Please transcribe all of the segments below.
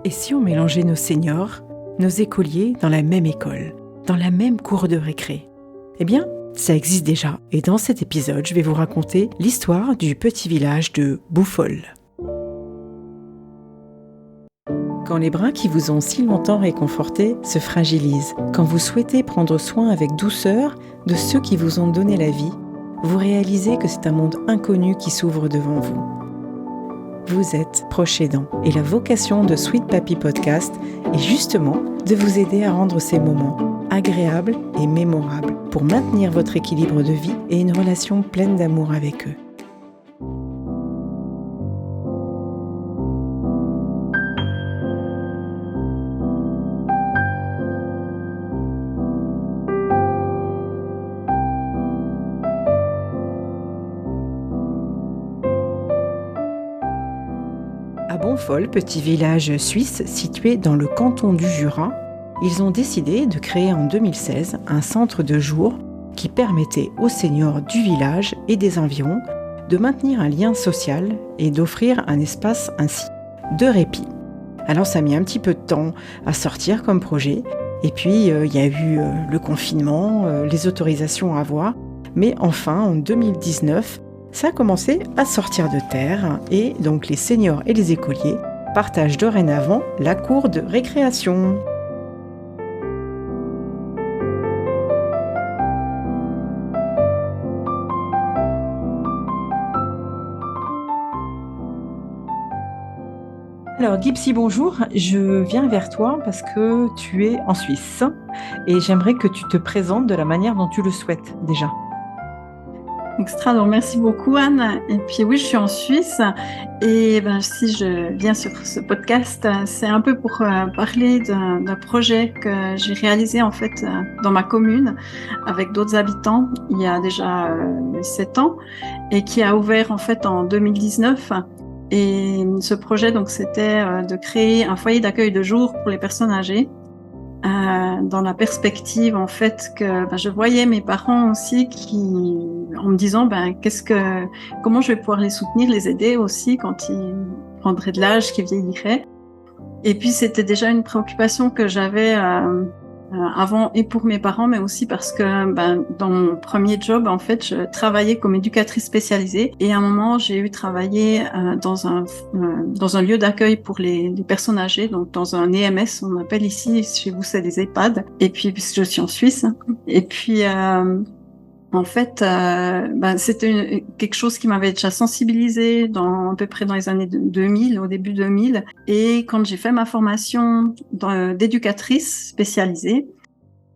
Et si on mélangeait nos seniors, nos écoliers dans la même école, dans la même cour de récré? Eh bien, ça existe déjà. Et dans cet épisode, je vais vous raconter l'histoire du petit village de Bouffol. Quand les bras qui vous ont si longtemps réconfortés se fragilisent, quand vous souhaitez prendre soin avec douceur de ceux qui vous ont donné la vie, vous réalisez que c'est un monde inconnu qui s'ouvre devant vous. Vous êtes proche aidant et la vocation de Sweet Papy Podcast est justement de vous aider à rendre ces moments agréables et mémorables pour maintenir votre équilibre de vie et une relation pleine d'amour avec eux. À Bouffol, petit village suisse situé dans le canton du Jura, ils ont décidé de créer en 2016 un centre de jour qui permettait aux seniors du village et des environs de maintenir un lien social et d'offrir un espace ainsi de répit. Alors ça a mis un petit peu de temps à sortir comme projet, et puis il y a eu le confinement, les autorisations à avoir, mais enfin en 2019, ça a commencé à sortir de terre et donc les seniors et les écoliers partagent dorénavant la cour de récréation. Alors Gypsy, bonjour, je viens vers toi parce que tu es en Suisse et j'aimerais que tu te présentes de la manière dont tu le souhaites déjà. Extra, donc merci beaucoup Anne. Et puis oui, je suis en Suisse et si je viens sur ce podcast, c'est un peu pour parler d'un projet que j'ai réalisé en fait dans ma commune avec d'autres habitants il y a déjà 7 ans et qui a ouvert en fait en 2019. Et ce projet, donc, c'était de créer un foyer d'accueil de jour pour les personnes âgées. Dans la perspective en fait que je voyais mes parents aussi en me disant comment je vais pouvoir les soutenir, les aider aussi quand ils prendraient de l'âge, qu'ils vieilliraient. Et puis c'était déjà une préoccupation que j'avais avant et pour mes parents, mais aussi parce que dans mon premier job en fait je travaillais comme éducatrice spécialisée et à un moment j'ai eu travaillé dans un lieu d'accueil pour les personnes âgées, donc dans un EMS, on appelle ici, chez vous c'est des EHPAD, et puis puisque je suis en Suisse, et puis en fait, c'était quelque chose qui m'avait déjà sensibilisée à peu près dans les années 2000, au début 2000. Et quand j'ai fait ma formation d'éducatrice spécialisée,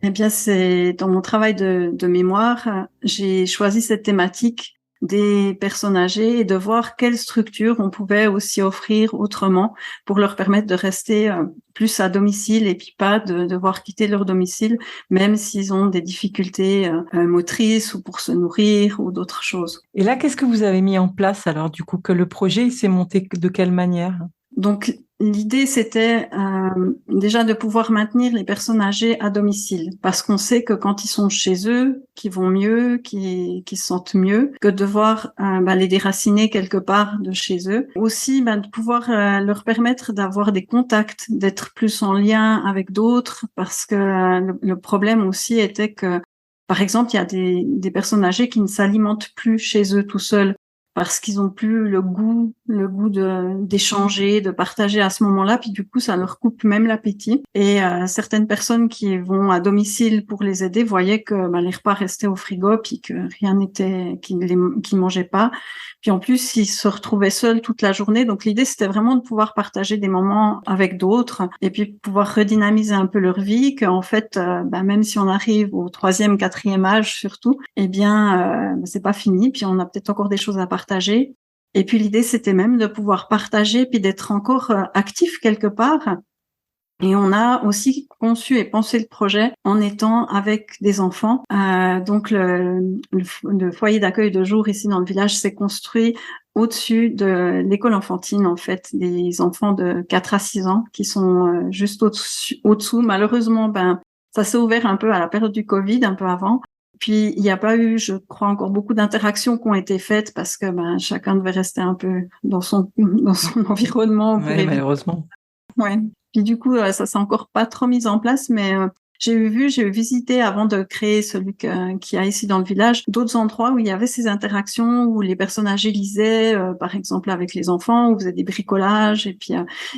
eh bien, c'est dans mon travail de mémoire, j'ai choisi cette thématique des personnes âgées et de voir quelles structures on pouvait aussi offrir autrement pour leur permettre de rester plus à domicile et puis pas de devoir quitter leur domicile, même s'ils ont des difficultés motrices ou pour se nourrir ou d'autres choses. Et là, qu'est-ce que vous avez mis en place alors du coup, que le projet s'est monté de quelle manière? Donc, l'idée, c'était déjà de pouvoir maintenir les personnes âgées à domicile, parce qu'on sait que quand ils sont chez eux, qu'ils vont mieux, qu'ils se sentent mieux, que de devoir les déraciner quelque part de chez eux. Aussi, de pouvoir leur permettre d'avoir des contacts, d'être plus en lien avec d'autres, parce que le problème aussi était que, par exemple, il y a des personnes âgées qui ne s'alimentent plus chez eux tout seuls, parce qu'ils ont plus le goût d'échanger, de partager à ce moment-là, puis du coup ça leur coupe même l'appétit. Et certaines personnes qui vont à domicile pour les aider voyaient que les repas restaient au frigo, puis que rien n'était, qu'ils mangeaient pas. Puis en plus ils se retrouvaient seuls toute la journée. Donc l'idée c'était vraiment de pouvoir partager des moments avec d'autres et puis pouvoir redynamiser un peu leur vie. Qu'en fait même si on arrive au 3e, 4e âge surtout, c'est pas fini. Puis on a peut-être encore des choses à partager. Et puis l'idée, c'était même de pouvoir partager puis d'être encore actif quelque part. Et on a aussi conçu et pensé le projet en étant avec des enfants. Donc le foyer d'accueil de jour ici dans le village s'est construit au-dessus de l'école enfantine, en fait, des enfants de 4 à 6 ans qui sont juste au-dessous. Malheureusement, ça s'est ouvert un peu à la période du Covid, un peu avant. Puis il n'y a pas eu, je crois, encore beaucoup d'interactions qui ont été faites parce que chacun devait rester un peu dans son environnement. Ouais, malheureusement. Ouais. Puis du coup, ça s'est encore pas trop mis en place, mais j'ai visité avant de créer celui qu'il y a ici dans le village, d'autres endroits où il y avait ces interactions, où les personnes âgées lisaient, par exemple avec les enfants, où faisaient des bricolages, et puis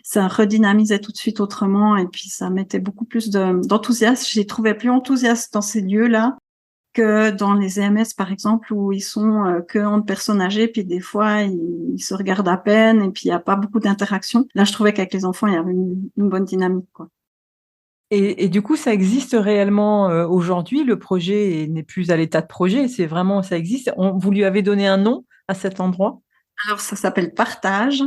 ça redynamisait tout de suite autrement, et puis ça mettait beaucoup plus d'enthousiasme. Je les trouvais plus enthousiastes dans ces lieux-là que dans les EMS, par exemple, où ils sont que entre personnes âgées, puis des fois, ils se regardent à peine, et puis il n'y a pas beaucoup d'interaction. Là, je trouvais qu'avec les enfants, il y avait une bonne dynamique, quoi. Et du coup, ça existe réellement aujourd'hui. Le projet n'est plus à l'état de projet. C'est vraiment, ça existe. Vous lui avez donné un nom à cet endroit? Alors, ça s'appelle Partage,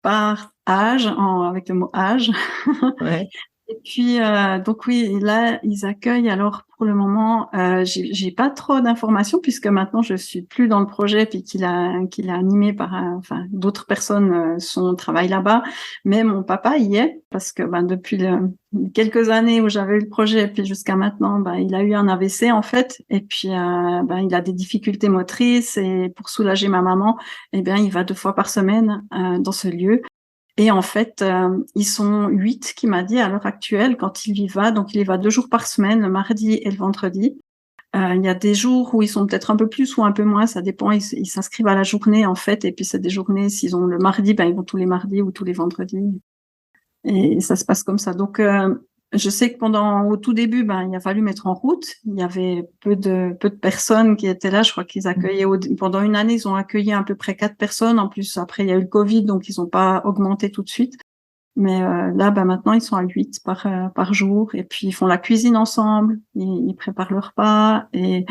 avec le mot âge. Ouais. Et puis, donc oui, là, ils accueillent. Alors, pour le moment, j'ai pas trop d'informations puisque maintenant, je suis plus dans le projet puis qu'il a animé par, enfin, d'autres personnes travaillent là-bas. Mais mon papa y est parce que depuis quelques années où j'avais eu le projet puis jusqu'à maintenant, il a eu un AVC en fait. Et puis, il a des difficultés motrices et pour soulager ma maman, eh bien, il va 2 fois par semaine dans ce lieu. Et en fait, ils sont 8 qui m'a dit à l'heure actuelle quand il y va. Donc il y va 2 jours par semaine, le mardi et le vendredi. Il y a des jours où ils sont peut-être un peu plus ou un peu moins, ça dépend. Ils s'inscrivent à la journée en fait, et puis c'est des journées. S'ils ont le mardi, ils vont tous les mardis ou tous les vendredis. Et ça se passe comme ça. Donc je sais que au tout début, il a fallu mettre en route. Il y avait peu de personnes qui étaient là. Je crois qu'ils accueillaient pendant une année, ils ont accueilli à peu près 4 personnes. En plus, après, il y a eu le Covid, donc ils n'ont pas augmenté tout de suite. Mais là, maintenant, ils sont à 8 par jour. Et puis, ils font la cuisine ensemble. Ils préparent le repas. Et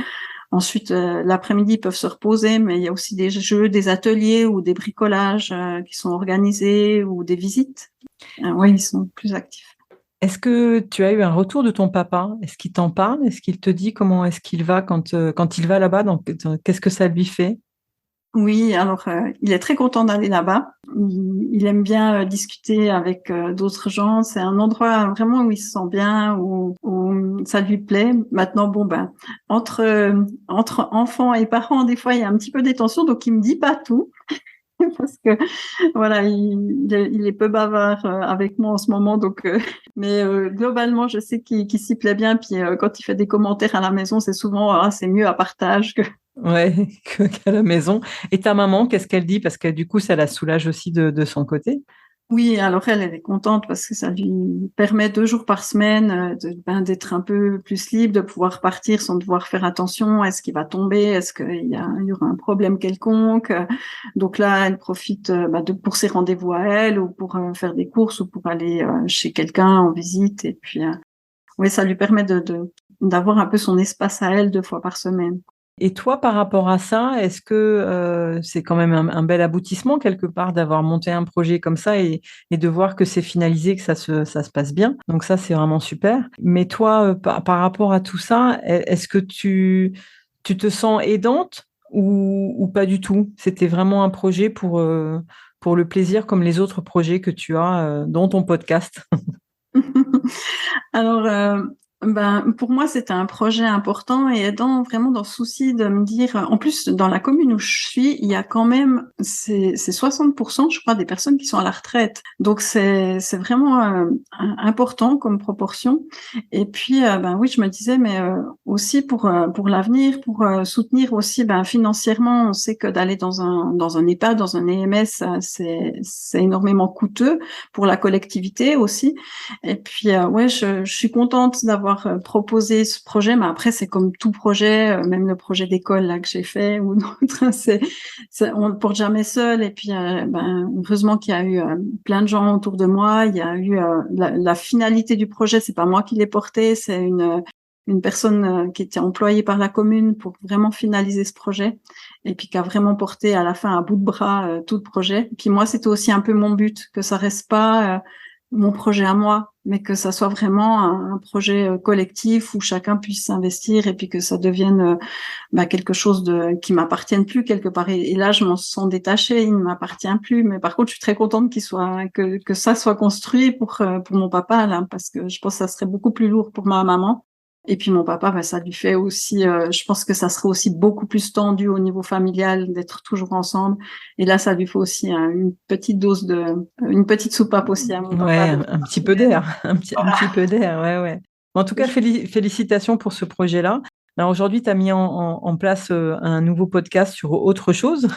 ensuite, l'après-midi, ils peuvent se reposer. Mais il y a aussi des jeux, des ateliers ou des bricolages qui sont organisés ou des visites. Oui, ils sont plus actifs. Est-ce que tu as eu un retour de ton papa? Est-ce qu'il t'en parle? Est-ce qu'il te dit comment est-ce qu'il va quand il va là-bas? Donc, qu'est-ce que ça lui fait? Oui, alors il est très content d'aller là-bas. Il aime bien discuter avec d'autres gens. C'est un endroit vraiment où il se sent bien, où ça lui plaît. Maintenant, entre enfants et parents, des fois, il y a un petit peu des tensions, donc il me dit pas tout. Parce que voilà, il est peu bavard avec moi en ce moment, donc mais globalement, je sais qu'il s'y plaît bien. Puis quand il fait des commentaires à la maison, c'est souvent c'est mieux à partage que. Ouais, qu'à la maison. Et ta maman, qu'est-ce qu'elle dit? Parce que du coup, ça la soulage aussi de son côté. Oui, alors elle est contente parce que ça lui permet 2 jours par semaine d'être un peu plus libre, de pouvoir partir sans devoir faire attention. Est-ce qu'il va tomber? Est-ce il y aura un problème quelconque? Donc là, elle profite pour ses rendez-vous à elle ou pour faire des courses ou pour aller chez quelqu'un en visite. Et puis, oui, ça lui permet d'avoir un peu son espace à elle 2 fois par semaine. Et toi, par rapport à ça, est-ce que c'est quand même un bel aboutissement quelque part d'avoir monté un projet comme ça et de voir que c'est finalisé, que ça se passe bien? Donc ça, c'est vraiment super. Mais toi, par rapport à tout ça, est-ce que tu te sens aidante ou pas du tout? C'était vraiment un projet pour le plaisir comme les autres projets que tu as dans ton podcast. Alors, pour moi, c'était un projet important et aidant vraiment dans le souci de me dire, en plus, dans la commune où je suis, il y a quand même, c'est 60%, je crois, des personnes qui sont à la retraite. Donc, c'est vraiment important comme proportion. Et puis, oui, je me disais, mais aussi pour l'avenir, pour soutenir aussi, financièrement, on sait que d'aller dans un EHPAD, dans un EMS, c'est énormément coûteux pour la collectivité aussi. Et puis, ouais, je suis contente d'avoir proposé ce projet, mais après, c'est comme tout projet, même le projet d'école là que j'ai fait ou d'autres, on ne porte jamais seul. Et puis, heureusement qu'il y a eu plein de gens autour de moi. Il y a eu la finalité du projet, c'est pas moi qui l'ai porté, c'est une personne qui était employée par la commune pour vraiment finaliser ce projet et puis qui a vraiment porté à la fin à bout de bras tout le projet. Et puis moi, c'était aussi un peu mon but, que ça reste pas mon projet à moi, mais que ça soit vraiment un projet collectif où chacun puisse s'investir et puis que ça devienne quelque chose qui m'appartienne plus quelque part. Et là, je m'en sens détachée, il ne m'appartient plus. Mais par contre, je suis très contente que ça soit construit pour mon papa là, parce que je pense que ça serait beaucoup plus lourd pour ma maman. Et puis mon papa, ça lui fait aussi, je pense que ça serait aussi beaucoup plus tendu au niveau familial d'être toujours ensemble. Et là, ça lui fait aussi une petite soupape aussi à mon papa. Ouais, un petit peu d'air, un petit peu d'air, ouais. En tout cas, félicitations pour ce projet-là. Alors aujourd'hui, tu as mis en place un nouveau podcast sur autre chose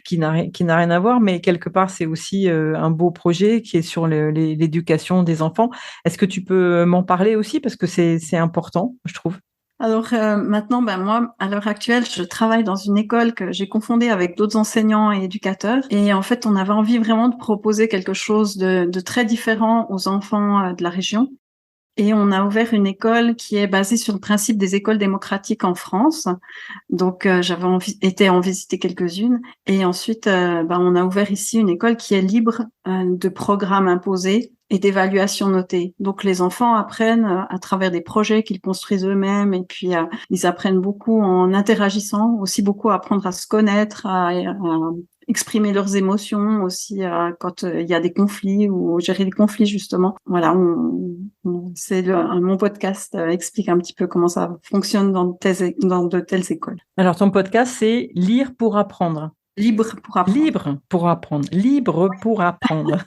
qui n'a rien à voir, mais quelque part, c'est aussi un beau projet qui est sur l'éducation des enfants. Est-ce que tu peux m'en parler aussi? Parce que c'est important, je trouve. Alors maintenant, moi, à l'heure actuelle, je travaille dans une école que j'ai confondée avec d'autres enseignants et éducateurs. Et en fait, on avait envie vraiment de proposer quelque chose de très différent aux enfants de la région. Et on a ouvert une école qui est basée sur le principe des écoles démocratiques en France. Donc, j'avais été en visiter quelques-unes. Et ensuite, on a ouvert ici une école qui est libre de programmes imposés et d'évaluation notée. Donc, les enfants apprennent à travers des projets qu'ils construisent eux-mêmes. Et puis, ils apprennent beaucoup en interagissant, aussi beaucoup à apprendre à se connaître, à exprimer leurs émotions aussi quand il y a des conflits ou gérer les conflits justement. Voilà, mon podcast explique un petit peu comment ça fonctionne dans de telles écoles. Alors ton podcast, c'est Lire pour apprendre. Libre pour apprendre. Libre pour apprendre. Libre pour apprendre.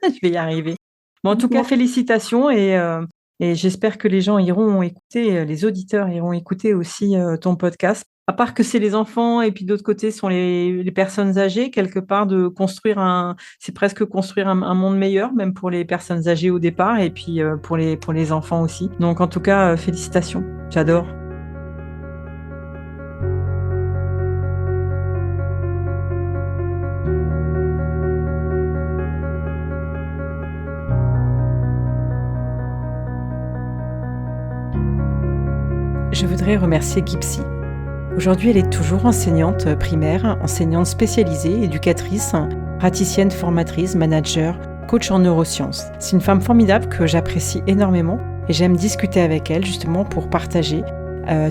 Je vais y arriver. Bon, en tout cas, félicitations et j'espère que les gens iront écouter, les auditeurs iront écouter aussi ton podcast. À part que c'est les enfants et puis d'autre côté sont les personnes âgées, quelque part c'est presque construire un monde meilleur, même pour les personnes âgées au départ et puis pour les enfants aussi. Donc en tout cas, félicitations, j'adore. Je voudrais remercier Gypsy. Aujourd'hui, elle est toujours enseignante primaire, enseignante spécialisée, éducatrice, praticienne, formatrice, manager, coach en neurosciences. C'est une femme formidable que j'apprécie énormément et j'aime discuter avec elle justement pour partager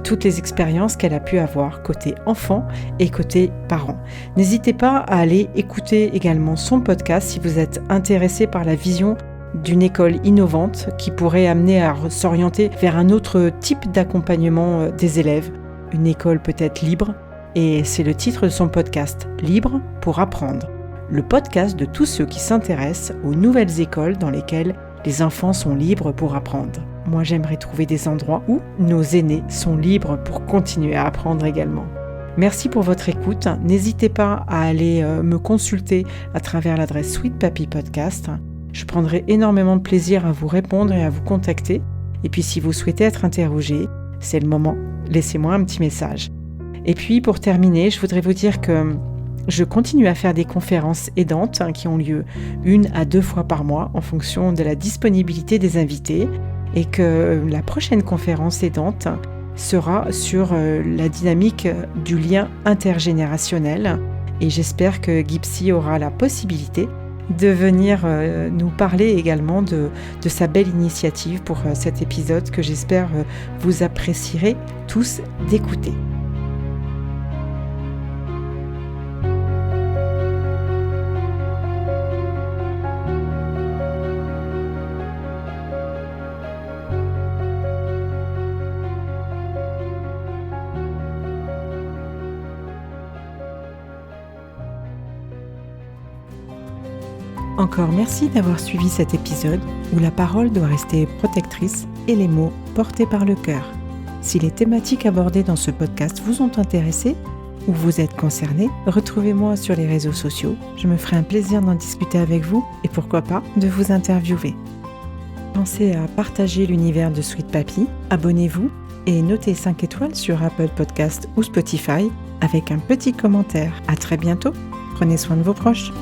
toutes les expériences qu'elle a pu avoir côté enfant et côté parent. N'hésitez pas à aller écouter également son podcast si vous êtes intéressé par la vision d'une école innovante qui pourrait amener à s'orienter vers un autre type d'accompagnement des élèves. Une école peut-être libre, et c'est le titre de son podcast, Libre pour apprendre. Le podcast de tous ceux qui s'intéressent aux nouvelles écoles dans lesquelles les enfants sont libres pour apprendre. Moi, j'aimerais trouver des endroits où nos aînés sont libres pour continuer à apprendre également. Merci pour votre écoute. N'hésitez pas à aller me consulter à travers l'adresse Sweet Papy Podcast. Je prendrai énormément de plaisir à vous répondre et à vous contacter. Et puis, si vous souhaitez être interrogé, c'est le moment. Laissez-moi un petit message. Et puis, pour terminer, je voudrais vous dire que je continue à faire des conférences aidantes qui ont lieu 1 à 2 fois par mois en fonction de la disponibilité des invités et que la prochaine conférence aidante sera sur la dynamique du lien intergénérationnel et j'espère que Gypsy aura la possibilité de venir nous parler également de sa belle initiative pour cet épisode que j'espère vous apprécierez tous d'écouter. Encore merci d'avoir suivi cet épisode où la parole doit rester protectrice et les mots portés par le cœur. Si les thématiques abordées dans ce podcast vous ont intéressé ou vous êtes concerné, retrouvez-moi sur les réseaux sociaux. Je me ferai un plaisir d'en discuter avec vous et pourquoi pas de vous interviewer. Pensez à partager l'univers de Sweet Papy, abonnez-vous et notez 5 étoiles sur Apple Podcast ou Spotify avec un petit commentaire. À très bientôt, prenez soin de vos proches.